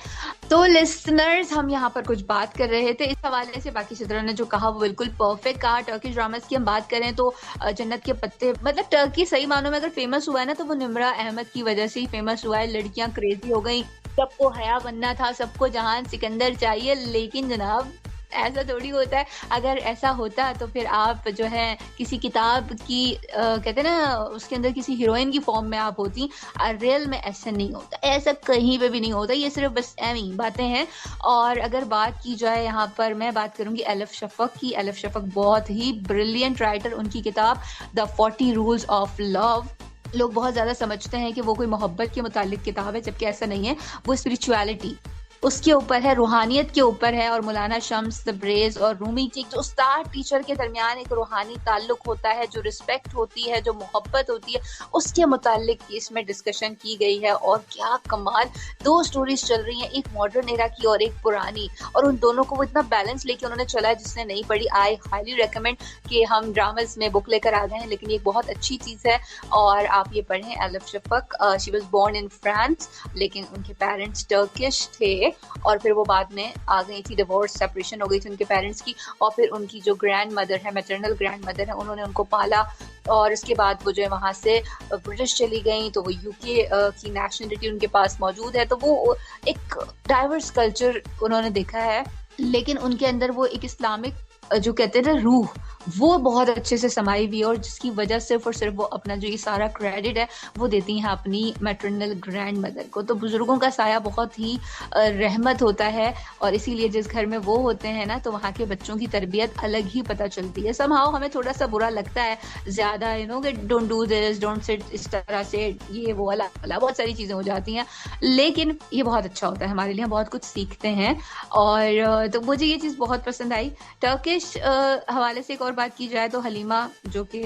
तो लिसनर्स, हम यहाँ पर कुछ बात कर रहे थे इस हवाले से, बाकी सिद्रा ने जो कहा वो बिल्कुल परफेक्ट कहा। टर्किश ड्रामास की हम बात करें तो जन्नत के पत्ते, मतलब टर्की सही मानों में अगर फेमस हुआ है ना तो वो निम्रा अहमद की वजह से ही फेमस हुआ है। लड़कियां क्रेजी हो गई, सबको हया बनना था, सबको जहान सिकंदर चाहिए। लेकिन जनाब ऐसा थोड़ी होता है। अगर ऐसा होता तो फिर आप जो है किसी किताब की कहते हैं ना, उसके अंदर किसी हीरोइन की फॉर्म में आप होती। रियल में ऐसा नहीं होता, ऐसा कहीं पे भी नहीं होता, ये सिर्फ बस एवी बातें हैं। और अगर बात की जाए यहाँ पर, मैं बात करूंगी एलिफ शफक की। एलिफ शफक बहुत ही ब्रिलियंट राइटर, उनकी किताब द 40 रूल्स ऑफ लव, लोग बहुत ज्यादा समझते हैं कि वो कोई मोहब्बत के मुतालिक किताब है, जबकि ऐसा नहीं है। वो स्पिरिचुअलिटी उसके ऊपर है, रूहानियत के ऊपर है। और मौलाना शम्स तब्रेज और रूमी की जो उस्ताद टीचर के दरमियान एक रूहानी ताल्लुक होता है, जो रिस्पेक्ट होती है, जो मोहब्बत होती है, उसके मुतालिक इसमें डिस्कशन की गई है। और क्या कमाल, दो स्टोरीज चल रही हैं, एक मॉडर्न एरा की और एक पुरानी, और उन दोनों को वो इतना बैलेंस लेके उन्होंने चला है। जिसने नहीं पढ़ी, आई हाईली रिकमेंड कि हम ड्रामास में बुक लेकर आ गए हैं, लेकिन ये बहुत अच्छी चीज है और आप ये पढ़ें। Elif Shafak, she was born in France, लेकिन उनके पेरेंट्स टर्किश थे, और फिर वो बाद में आ गई थी, डिवोर्स सेपरेशन हो गई थी उनके पेरेंट्स की। और फिर उनकी जो ग्रैंड मदर है, मैटरनल ग्रैंड मदर है, उन्होंने उनको पाला। और इसके बाद वो जो है वहाँ से ब्रिटिश चली गई, तो वो यूके की नेशनलिटी उनके पास मौजूद है। तो वो एक डाइवर्स कल्चर उन्होंने देखा है, लेकिन उनके अंदर वो एक इस्लामिक जो कहते हैं ना रूह, वो बहुत अच्छे से समाई हुई है। और जिसकी वजह सिर्फ और सिर्फ वो अपना जो ये सारा क्रेडिट है वो देती हैं अपनी मैटरनल ग्रैंड मदर को। तो बुजुर्गों का साया बहुत ही रहमत होता है, और इसीलिए जिस घर में वो होते हैं ना, तो वहाँ के बच्चों की तरबियत अलग ही पता चलती है। समहाउ हमें थोड़ा सा बुरा लगता है ज्यादा, यू नो, कि don't do this, don't sit, इस तरह से, ये वो वाला बहुत सारी चीजें हो जाती हैं। लेकिन ये बहुत अच्छा होता है हमारे लिए, बहुत कुछ सीखते हैं। और तो मुझे ये चीज बहुत पसंद आई। टर्किश हवाले से एक और बात की जाए तो हलीमा, जो कि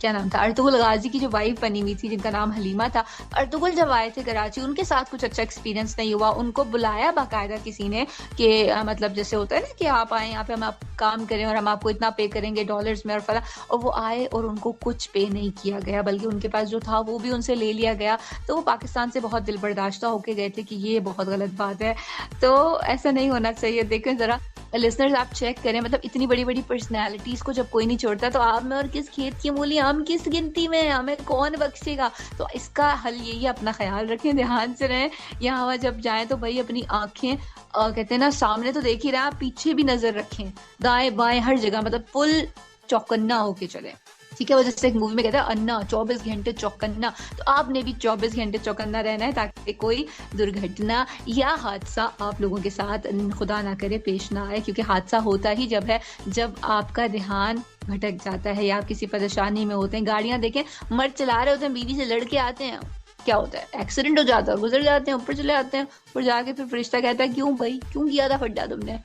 क्या नाम था, अर्तुगरुल गाजी की जो वाइफ बनी हुई थी, जिनका नाम हलीमा था। अर्तुगरुल जब आए थे कराची, उनके साथ कुछ अच्छा एक्सपीरियंस नहीं हुआ। उनको बुलाया बाकायदा किसी ने कि मतलब जैसे होता है ना कि आप आए यहाँ पे, हम आप काम करें और हम आपको इतना पे करेंगे डॉलर्स में और फला। और वो आए और उनको कुछ पे नहीं किया गया, बल्कि उनके पास जो था वो भी उनसे ले लिया गया। तो वो पाकिस्तान से बहुत दिल बर्दाश्ता होके गए थे कि ये बहुत गलत बात है। तो ऐसा नहीं होना चाहिए। देखें जरा लिसनर्स, आप चेक करें, मतलब इतनी बड़ी बड़ी पर्सनैलिटीज को जब कोई नहीं छोड़ता, तो आप में और किस खेत की मूली, हम किस गिनती में, हमें कौन बख्शेगा। तो इसका हल यही, अपना ख्याल रखें, ध्यान से रहें। यहाँ वहाँ जब जाएं तो भाई अपनी आंखें कहते हैं ना, सामने तो देख ही रहे, आप पीछे भी नजर रखें, दाएं बाएं हर जगह, मतलब फुल चौकन्ना होके चले, ठीक है। वो जैसे एक मूवी में कहता है अन्ना 24 घंटे चौकन्ना, तो आपने भी 24 घंटे चौकन्ना रहना है, ताकि कोई दुर्घटना या हादसा आप लोगों के साथ खुदा ना करे पेश ना आए। क्योंकि हादसा होता ही जब है, जब आपका ध्यान भटक जाता है या आप किसी परेशानी में होते हैं। गाड़ियां देखें, मर्द चला रहे होते हैं, बीवी से लड़के आते हैं, क्या होता है, एक्सीडेंट हो जाता है, गुजर जाते हैं, ऊपर चले जाते हैं, और जाके फिर फरिश्ता कहता है क्यों भाई, क्यों किया था फड्डा तुमने।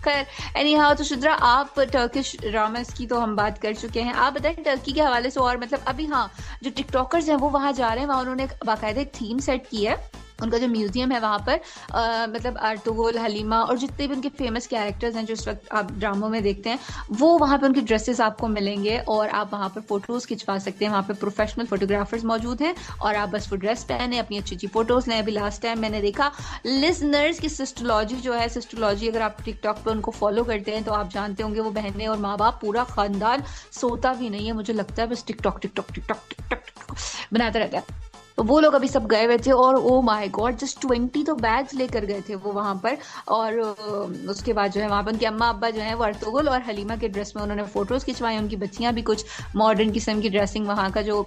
खैर एनी हाउ, तो शुद्रा आप टर्किश ड्रामास की तो हम बात कर चुके हैं, आप बताएं टर्की के हवाले से और मतलब अभी हाँ जो टिकटॉकर्स हैं वो वहां जा रहे हैं, वहां उन्होंने बाकायदा एक थीम सेट की है, उनका जो म्यूजियम है वहां पर मतलब अर्तुगरुल, हलीमा और जितने भी उनके फेमस कैरेक्टर्स हैं जो इस वक्त आप ड्रामों में देखते हैं, वो वहां पे उनके ड्रेसेस आपको मिलेंगे और आप वहां पर फोटोज खिंचवा सकते हैं। वहां पे प्रोफेशनल फोटोग्राफर्स मौजूद हैं और आप बस वो ड्रेस पहने अपनी अच्छी अच्छी फोटोज लें। अभी लास्ट टाइम मैंने देखा लिसनर्स की सिस्टोलॉजी जो है, सिस्टोलॉजी अगर आप टिकटॉक पे उनको फॉलो करते हैं तो आप जानते होंगे वो बहनें और माँ बाप पूरा खानदान सोता भी नहीं है, मुझे लगता है बस TikTok TikTok TikTok TikTok TikTok बनाते रहता है। तो वो लोग अभी सब गए हुए थे और ओ माय गॉड जस्ट 20 तो बैग्स लेकर गए थे वो वहां पर। और उसके बाद जो है वहां पर उनके अम्मा अब्बा जो है वो अर्तुगरुल और हलीमा के ड्रेस में उन्होंने फोटोज खिंचवाई, उनकी बच्चियां भी कुछ मॉडर्न किस्म की ड्रेसिंग, वहां का जो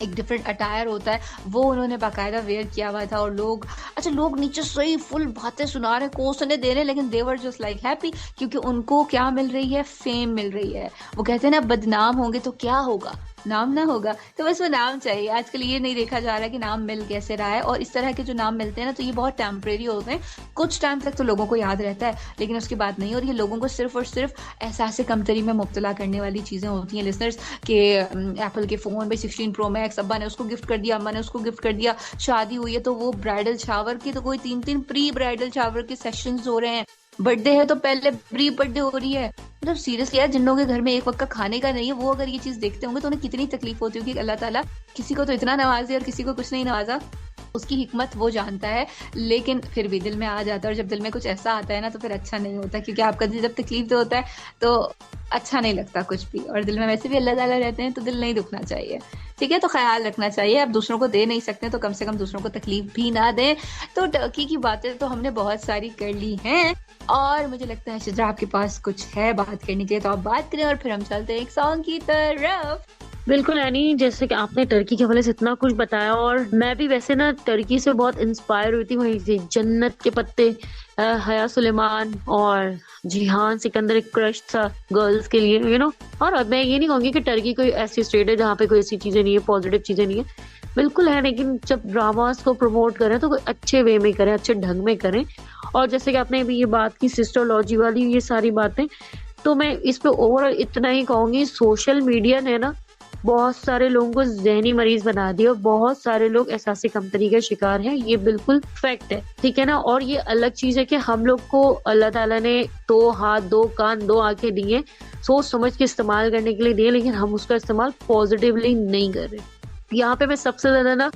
एक डिफरेंट अटायर होता है वो उन्होंने बाकायदा वेयर किया हुआ था। और लोग अच्छा लोग नीचे सही फुल बातें सुना रहे, कोसने दे रहे, लेकिन देवर जस्ट लाइक हैप्पी, क्योंकि उनको क्या मिल रही है, फेम मिल रही है। वो कहते हैं ना बदनाम होंगे तो क्या होगा, नाम ना होगा, तो बस वो नाम चाहिए। आजकल ये नहीं देखा जा रहा कि नाम मिल कैसे रहा है, और इस तरह के जो नाम मिलते हैं ना तो ये बहुत टेम्परेरी होते हैं, कुछ टाइम तक तो लोगों को याद रहता है लेकिन उसके बाद नहीं। और ये लोगों को सिर्फ और सिर्फ एहसास कमतरी में मुब्तला करने वाली चीजें होती हैं लिसनर्स के। एप्पल के फोन भाई 16 प्रो मैक्स अब्बा ने उसको गिफ्ट कर दिया, अम्मा ने उसको गिफ्ट कर दिया, शादी हुई है तो वो ब्राइडल शावर की तो कोई 3-3 प्री ब्राइडल शावर के सेशंस हो रहे हैं, बर्थडे है तो पहले प्री बर्थडे हो रही है। मतलब सीरियसली यार, जिन लोगों के घर में एक वक्त का खाने का नहीं है वो अगर ये चीज देखते होंगे तो उन्हें कितनी तकलीफ होती होगी। अल्लाह ताला किसी को तो इतना नवाजे और किसी को कुछ नहीं नवाजा, उसकी हिकमत वो जानता है, लेकिन फिर भी दिल में आ जाता है। और जब दिल में कुछ ऐसा आता है ना तो फिर अच्छा नहीं होता, क्योंकि आपका दिल जब तकलीफ दे होता है तो अच्छा नहीं लगता कुछ भी, और दिल में वैसे भी अल्लाह ताला रहते हैं तो दिल नहीं दुखना चाहिए। ठीक है, तो ख्याल रखना चाहिए, आप दूसरों को दे नहीं सकते तो कम से कम दूसरों को तकलीफ भी ना दें। तो टर्की की बातें तो हमने बहुत सारी कर ली हैं, और मुझे लगता है शिद्रा आपके पास कुछ है बात करने के लिए, तो आप बात करें और फिर हम चलते हैं एक सॉन्ग की तरफ। बिल्कुल एनी, जैसे कि आपने टर्की के हवाले से इतना कुछ बताया, और मैं भी वैसे ना टर्की से बहुत इंस्पायर हुई थी, वहीं से जन्नत के पत्ते, हया सुलेमान और जिहान सिकंदर एक क्रश था गर्ल्स के लिए, यू नो। और अब मैं ये नहीं कहूंगी कि टर्की कोई ऐसी स्टेट है जहाँ पे कोई ऐसी चीजें नहीं है, पॉजिटिव चीजें नहीं है, बिल्कुल है, लेकिन जब ड्रामास को प्रमोट करें तो कोई अच्छे वे में करें, अच्छे ढंग में करें। और जैसे कि आपने अभी ये बात की सिस्टोलॉजी वाली, ये सारी बातें, तो मैं इस पे ओवरऑल इतना ही कहूंगी, सोशल मीडिया ने ना बहुत सारे लोगों को ज़हनी मरीज बना दिया और बहुत सारे लोग एहसास कमतरी का शिकार हैं, ये बिल्कुल फैक्ट है, ठीक है ना। और ये अलग चीज है कि हम लोग को अल्लाह ताला ने 2 हाथ, 2 कान, 2 आंखें दी हैं, सोच समझ के इस्तेमाल करने के लिए दिए, लेकिन हम उसका इस्तेमाल पॉजिटिवली नहीं कर रहे। यहाँ पे मैं सबसे ज्यादा ना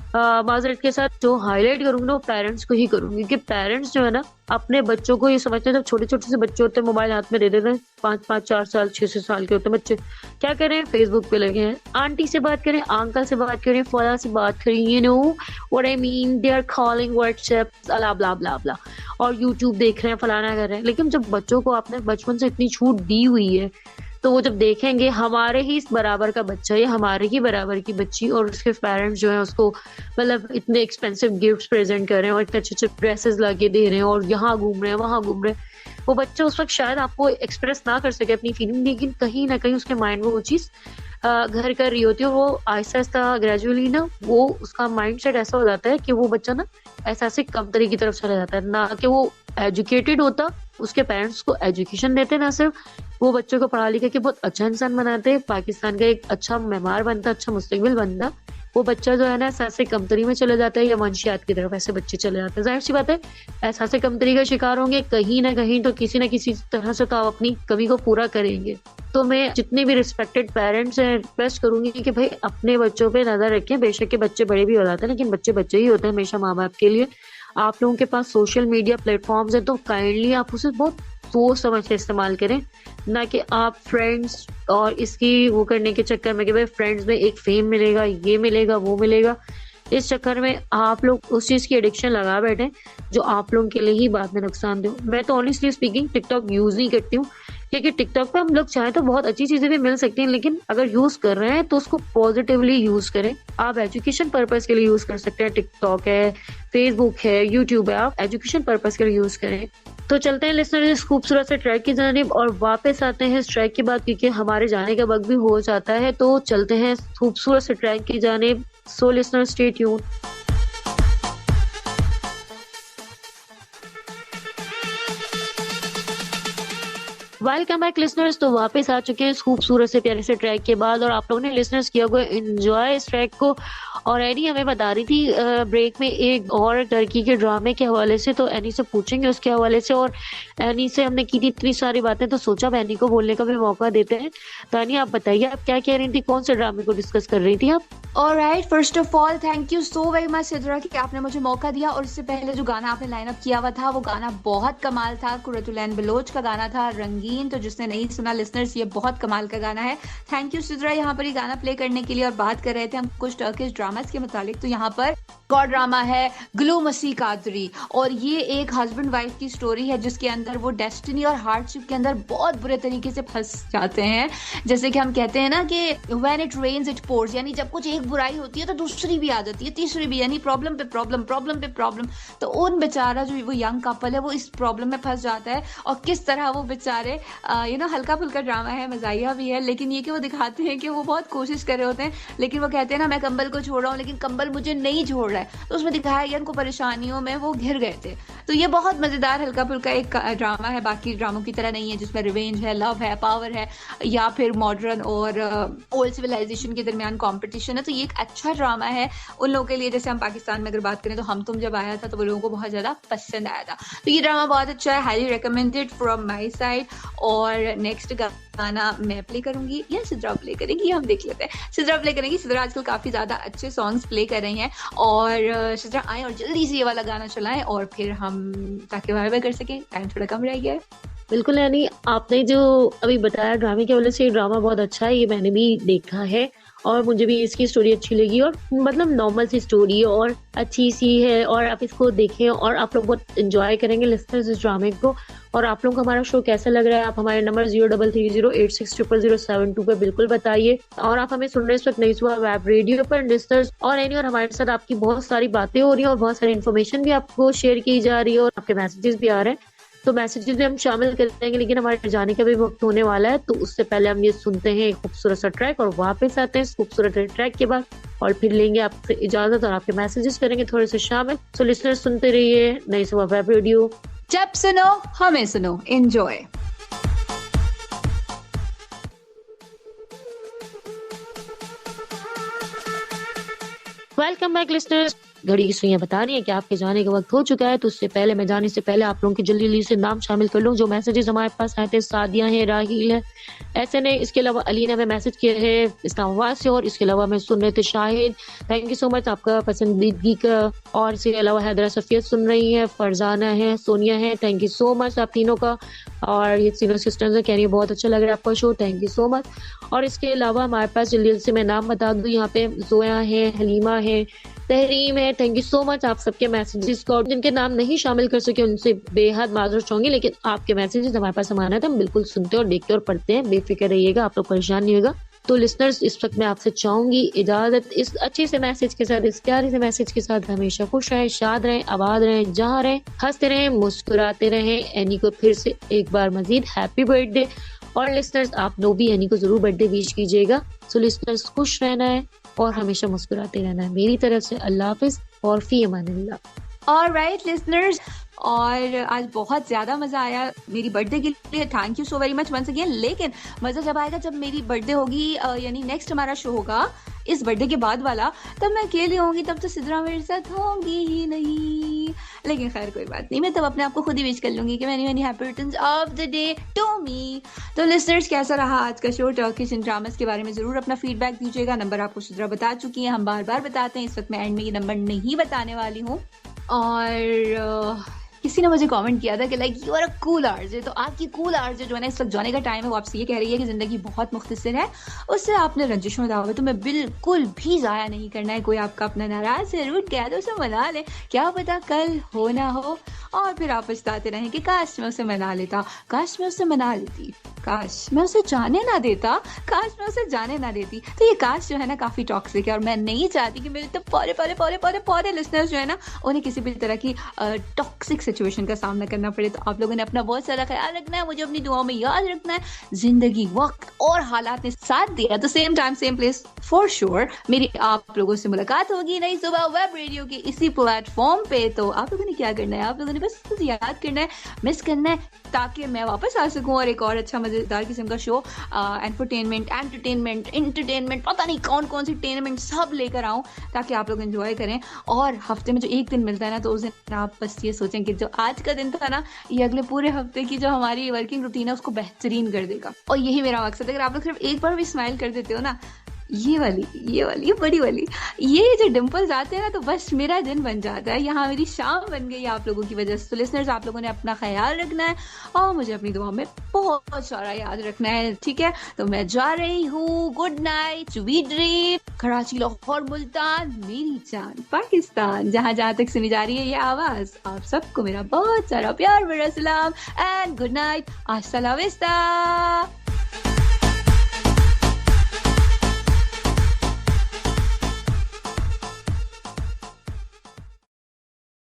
माजरत के साथ जो हाईलाइट करूंगी ना वो पेरेंट्स को ही करूंगी, क्योंकि पेरेंट्स जो है ना अपने बच्चों को ये समझते हैं, जब छोटे छोटे से बच्चे होते हैं मोबाइल हाथ में दे देते हैं, 5-5, 4 साल 6 साल के होते हैं बच्चे, क्या कर रहे हैं, फेसबुक पे लगे हैं, आंटी से बात करें, अंकल से बात करें, फला से बात करें, you know what I mean, they are calling WhatsApp blah blah blah blah, और यूट्यूब देख रहे हैं, फलाना कर रहे हैं। लेकिन जब बच्चों को आपने बचपन से इतनी छूट दी हुई है तो वो जब देखेंगे हमारे ही बराबर का बच्चा या हमारे ही बराबर की बच्ची और उसके पेरेंट्स जो है उसको मतलब इतने एक्सपेंसिव गिफ्ट्स प्रेजेंट कर रहे हैं और इतने अच्छे अच्छे ड्रेसेस लाके दे रहे हैं और यहाँ घूम रहे हैं वहां घूम रहे हैं, वो बच्चा उस वक्त शायद आपको एक्सप्रेस ना कर सके अपनी फीलिंग, लेकिन कहीं ना कहीं उसके माइंड में वो चीज घर कर रही होती है। वो आहिस्ता आहिस्ता ग्रेजुअली ना वो उसका माइंड सेट ऐसा हो जाता है कि वो बच्चा ना एहसास कमतरी की तरफ चला जाता है, ना कि वो एजुकेटेड होता, उसके पेरेंट्स को एजुकेशन देते, ना सिर्फ वो बच्चों को पढ़ा लिखा के बहुत अच्छा इंसान बनाते, पाकिस्तान का एक अच्छा मेहमान बनता, अच्छा मुस्तकबिल बनता, वो बच्चा जो है ना एहसास कमतरी में चले जाता है या मंशियात की तरफ ऐसे बच्चे चले जाते हैं। जाहिर सी बात है एहसास कमतरी का शिकार होंगे कहीं ना कहीं, तो किसी ना किसी तरह से तो आप अपनी कमी को पूरा करेंगे। तो मैं जितने भी रिस्पेक्टेड पेरेंट्स हैं रिक्वेस्ट करूंगी कि भाई अपने बच्चों पे नजर रखें, बेशक के बच्चे बड़े भी हो जाते हैं लेकिन बच्चे बच्चे ही होते हैं हमेशा माँ बाप के लिए। आप लोगों के पास सोशल मीडिया प्लेटफॉर्म्स है तो काइंडली आप उसे बहुत सोच समझ के इस्तेमाल करें, ना कि आप फ्रेंड्स और इसकी वो करने के चक्कर में कि भाई फ्रेंड्स में एक फेम मिलेगा, ये मिलेगा, वो मिलेगा, इस चक्कर में आप लोग उस चीज की एडिक्शन लगा बैठे जो आप लोगों के लिए ही बाद में नुकसान दे। मैं तो ऑनेस्टली स्पीकिंग टिकटॉक यूज नहीं करती हूँ, क्योंकि टिकटॉक पे हम लोग चाहे तो बहुत अच्छी चीजें भी मिल सकती हैं, लेकिन अगर यूज कर रहे हैं तो उसको पॉजिटिवली यूज करें। आप एजुकेशन पर्पज के लिए यूज कर सकते हैं, टिकटॉक है, फेसबुक है, यूट्यूब है, आप एजुकेशन पर्पज के लिए यूज करें। तो चलते हैं लिसनर इस खूबसूरत से ट्रैक की जानिब और वापस आते हैं इस ट्रैक की बात, क्योंकि हमारे जाने का वक्त भी हो जाता है, तो चलते हैं खूबसूरत से ट्रैक की जानिब। So listener stay tuned. Welcome back listeners. तो वापस आ चुके हैं इस खूबसूरत से प्यारे से ट्रैक के बाद, और आप लोगों ने लिसनर्स किया होगा एंजॉय इस ट्रैक को। और एनी हमें बता रही थी ब्रेक में एक और टर्की के ड्रामे के हवाले से, तो एनी से पूछेंगे उसके हवाले से। और एनी से हमने की थी इतनी सारी बातें, तो सोचा अब एनी को बोलने का भी मौका देते हैं। तो एनी आप बताइए, आप क्या कह रही थी, कौन से ड्रामे को डिस्कस कर रही थी आप? Alright, first of all thank you so very much Sidra कि आपने मुझे मौका दिया। और इससे पहले जो गाना आपने लाइन अप किया हुआ था वो गाना बहुत कमाल था, कुरतुलैन बलोच का गाना था रंगीन। तो जिसने नहीं सुना लिसनर्स, ये बहुत कमाल का गाना है। थैंक यू सिद्रा यहाँ पर ये गाना प्ले करने के लिए। और बात कर रहे थे हम कुछ टर्किश ड्रामास के मुतालिक, तो यहाँ पर गॉड ड्रामा है ग्लू मसी कादरी। और ये एक हस्बैंड वाइफ की स्टोरी है जिसके अंदर वो डेस्टिनी और हार्डशिप के अंदर बहुत बुरे तरीके से फंस जाते हैं। जैसे कि हम कहते हैं ना कि when it rains it pours, यानी जब कुछ एक बुराई होती है तो दूसरी भी आ जाती है, तीसरी भी, यानी प्रॉब्लम पे प्रॉब्लम, प्रॉब्लम पे प्रॉब्लम। तो उन बेचारा जो वो यंग कपल है वो इस प्रॉब्लम में फंस जाता है। और किस तरह वो बेचारे हल्का फुल्का ड्रामा है, मजाइया भी है, लेकिन ये कि वो दिखाते हैं कि वो बहुत कोशिश कर रहे होते हैं, लेकिन वो कहते हैं ना मैं कंबल को छोड़ रहा हूँ लेकिन कंबल मुझे नहीं छोड़ रहा है। तो उसमें दिखाया गया उनको परेशानियों में वो घिर गए थे। तो ये बहुत मजेदार हल्का फुल्का एक ड्रामा है, बाकी ड्रामों की तरह नहीं है जिसमें रिवेंज है, लव है, पावर है, या फिर मॉडर्न और ओल्ड सिविलाइजेशन के दरमियान कंपटीशन है। तो ये एक अच्छा ड्रामा है उन लोगों के लिए। जैसे हम पाकिस्तान में अगर बात करें तो हम तुम जब आया था तो वो लोगों को बहुत ज्यादा पसंद आया था। तो ये ड्रामा बहुत अच्छा है, highly recommended from my side. और नेक्स्ट गाना मैं प्ले करूंगी या सिद्रा प्ले करेंगी, हम देख लेते हैं। सिद्रा प्ले करेंगी। सिद्रा आजकल काफी ज्यादा अच्छे सॉन्ग्स प्ले कर रही हैं। और सिद्रा आए और जल्दी से ये वाला गाना चलाएं और फिर हम ताकि वाई वाई कर सकें, टाइम थोड़ा कम रह गया है। बिल्कुल, यानी आपने जो अभी बताया ड्रामे के वजह से, ये ड्रामा बहुत अच्छा है, ये मैंने भी देखा है और मुझे भी इसकी स्टोरी अच्छी लगी। और मतलब नॉर्मल सी स्टोरी और अच्छी सी है, और आप इसको देखें और आप लोग बहुत एंजॉय करेंगे लिसनर्स इस ड्रामे को। और आप लोगों को हमारा शो कैसा लग रहा है, आप हमारे नंबर 0330860007 पे बिल्कुल बताइए। और आप हमें सुन रहे हैं इस वक्त नई सुबह वेब रेडियो पर लिसनर्स। और एनी और हमारे साथ आपकी बहुत सारी बातें हो रही है और बहुत सारी इन्फॉर्मेशन भी आपको शेयर की जा रही है और आपके मैसेजेस भी आ रहे हैं। तो मैसेजेस भी हम शामिल करेंगे, लेकिन हमारे जाने का भी वक्त होने वाला है। तो उससे पहले हम ये सुनते हैं एक खूबसूरत सा ट्रैक और वापस आते हैं इस खूबसूरत ट्रैक के बाद, और फिर लेंगे आपसे इजाजत और आपके मैसेजेस करेंगे थोड़े से शामिल। सो लिसनर्स सुनते रहिए नई सुबह वेब रेडियो, जब सुनो हमें सुनो, एंजॉय। Welcome back listeners. घड़ी की सुइयां बता रही है कि आपके जाने का वक्त हो चुका है। तो उससे पहले मैं जाने से पहले आप लोगों की जल्दी जल्दी से नाम शामिल कर लूं जो मैसेजेस हमारे पास आए थे। सादिया है, राहील है, SN है, इसके अलावा अली ने हमें मैसेज किया है इस्लामाबाद से, और इसके अलावा मैं सुन रहे थे Shahid, thank you so much आपका पसंदीदगी का। और इसके अलावा हैदरा सफियत सुन रही है, फरजाना है, सोनिया है, थैंक यू सो मच आप तीनों का। और ये तीनों सिस्टर्स है, कह रही है बहुत अच्छा लग रहा है आपका show, thank you so much. और इसके अलावा हमारे पास जल्दी से मैं नाम बता दूं, यहाँ पे जोया है, हलीमा है, तहरीम है, थैंक यू सो मच आप सबके मैसेजेस को। जिनके नाम नहीं शामिल कर सके उनसे बेहद माजूर चाहूंगी, लेकिन आपके मैसेजेस हमारे पास अमानत है, हम बिल्कुल सुनते और देखते और पढ़ते हैं, बेफिक्र रहिएगा, आप लोग परेशान नहीं होगा। तो लिसनर्स इस वक्त मैं आपसे चाहूंगी इजाजत इस अच्छे से मैसेज के साथ, इस प्यारे से मैसेज के साथ। हमेशा खुश रहें, शाद रहें, आबाद रहें, जहाँ रहें, हंसते रहें, मुस्कुराते रहें। एनी को फिर से एक बार मजीद हैप्पी बर्थडे। और लिसनर्स आप लोग भी एनी को जरूर बर्थडे विश कीजिएगा। सो लिसनर्स खुश रहना है और हमेशा मुस्कुराते रहना है। मेरी तरफ से अल्लाह हाफिज और फी अमानिल्लाह। ऑलराइट लिसनर्स, और आज बहुत ज्यादा मजा आया मेरी बर्थडे के लिए, thank you so very much once again. लेकिन मजा जब आएगा जब मेरी बर्थडे होगी, यानी नेक्स्ट हमारा शो होगा इस बर्थडे के बाद वाला, तब मैं अकेली होंगी, तब तो सिद्रा मेरे साथ होंगी ही नहीं। लेकिन खैर कोई बात नहीं, मैं तब अपने आप को खुद ही विश कर लूंगी कि many happy returns of the day to me. तो लिसनर्स कैसा रहा आज का शो टर्किश ड्रामास के बारे में जरूर अपना फीडबैक दीजिएगा। नंबर आपको सिद्रा बता चुकी है, हम बार बार बताते हैं, इस वक्त मैं एंड में ये नंबर नहीं बताने वाली हूँ। और किसी ने मुझे कमेंट किया था कि like you are a cool RJ, तो आपकी कूल आरजे जो है ना इस वक्त जाने का टाइम है, वो आपसे ये कह रही है कि जिंदगी बहुत मुख्तसर है, उससे आपने रंजिशों दावत में बिल्कुल भी ज़ाया नहीं करना है। कोई आपका अपना नाराज से रूठ गया तो उसे मना ले, क्या पता कल हो ना हो, और फिर आप पछताते रहें कि काश मैं उसे मना लेता, काश मैं उसे मना लेती, काश मैं उसे जाने ना देता, काश मैं उसे जाने ना देती। तो ये काश जो है ना काफी टॉक्सिक है और मैं नहीं चाहती कि मेरे तो पौरे लिसनर्स जो है ना उन्हें किसी भी तरह की टॉक्सिक सिचुएशन का सामना करना पड़े। तो आप लोगों ने अपना बहुत सारा ख्याल रखना है, मुझे अपनी दुआओं में याद रखना है। जिंदगी, वक्त और हालात ने साथ दिया तो same time same place for sure मेरी आप लोगों से मुलाकात होगी नई सुबह वेब रेडियो के इसी प्लेटफॉर्म पे। तो आप लोगों ने क्या करना है, आप लोगों ने बस याद करना है, मिस करना है, ताकि मैं वापस आ सकूं और एक और अच्छा मजेदार किस्म का शो एंटरटेनमेंट एंटरटेनमेंट पता नहीं कौन कौन सी टेनमेंट सब लेकर आऊं, ताकि आप लोग एंजॉय करें। और हफ्ते में जो एक दिन मिलता है ना, तो उस दिन आप बस ये सोचें कि जो आज का दिन था ना, ये अगले पूरे हफ्ते की जो हमारी वर्किंग रूटीन है उसको बेहतरीन कर देगा। और यही मेरा मकसद है। अगर आप लोग सिर्फ एक बार भी स्माइल कर देते हो ना, ये बड़ी वाली, ये जो डिंपल्स आते हैं ना, तो बस मेरा दिन बन जाता है, यहाँ मेरी शाम बन गई आप लोगों की वजह से। तो लिसनर्स, आप लोगों ने अपना ख्याल रखना है और मुझे अपनी दुआ में बहुत सारा याद रखना है, ठीक है? तो मैं जा रही हूँ, good night, sweet dream. Karachi, Lahore, Multan, मेरी जान पाकिस्तान, जहाँ जहाँ तक सुनी जा रही है ये आवाज, आप सबको मेरा बहुत सारा प्यार भरा सलाम एंड गुड नाइट, अस्सलाम वालेकुम।